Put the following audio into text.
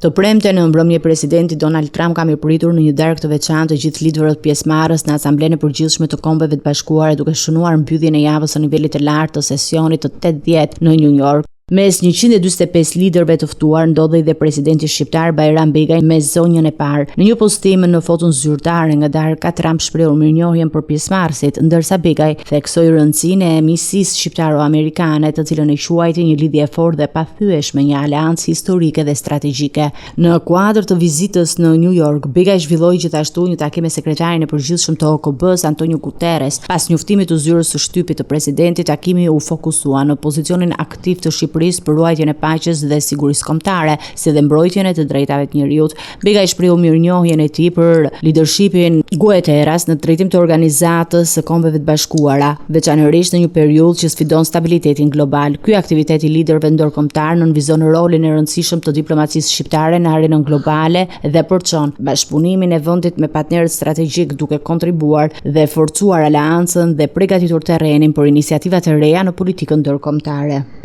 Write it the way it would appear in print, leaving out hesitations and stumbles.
Të premte në mbrëmje presidenti Donald Trump ka mirëpritur në një darkë të veçantë të gjithë liderët pjesëmarrës në Asamblenë e Përgjithshme të Kombeve të Bashkuara, duke shënuar mbylljen e javës së nivelit të lartë të sesionit të 80 në New York. Mes 145 liderëve të ftuar ndodhej dhe presidenti shqiptar Bajram Begaj me zonjën e parë. Në një postim në foton zyrtare nga darka, Trump shpreu mirënjohjen për pjesëmarrësit, ndërsa Begaj theksoi rëndësinë e miqësisë shqiptaro-amerikane, të cilën e quajti një lidhje e fortë dhe pathyeshme, një aleancë historike dhe strategjike. Në kuadër të vizitës në New York, Begaj zhvilloi gjithashtu një takim me sekretarin e përgjithshëm të OKB-s, Antonio Guterres. Pas njoftimit të zyrës së shtypit të presidentit, takimi u fokusua në pozicionin aktiv të Shqipërisë për ruajtjen e paqes dhe sigurisë kombëtare, si dhe mbrojtjen e të drejtave të njerëzit. Begaj shpreu mirënjohjen e tij për lidershipin Guterres në drejtim të organizatës së Kombeve të Bashkuara, veçanërisht në një periudhë që sfidon stabilitetin global. Ky aktivitet i liderëve ndërkombëtar nënvizon rolin e rëndësishëm të diplomacisë shqiptare në arenën globale dhe përçon bashkëpunimin e vendit me partnerët strategjik, duke kontribuar dhe forcuar aleancën dhe përgatitur terrenin për iniciativa të reja në politikën ndërkombëtare.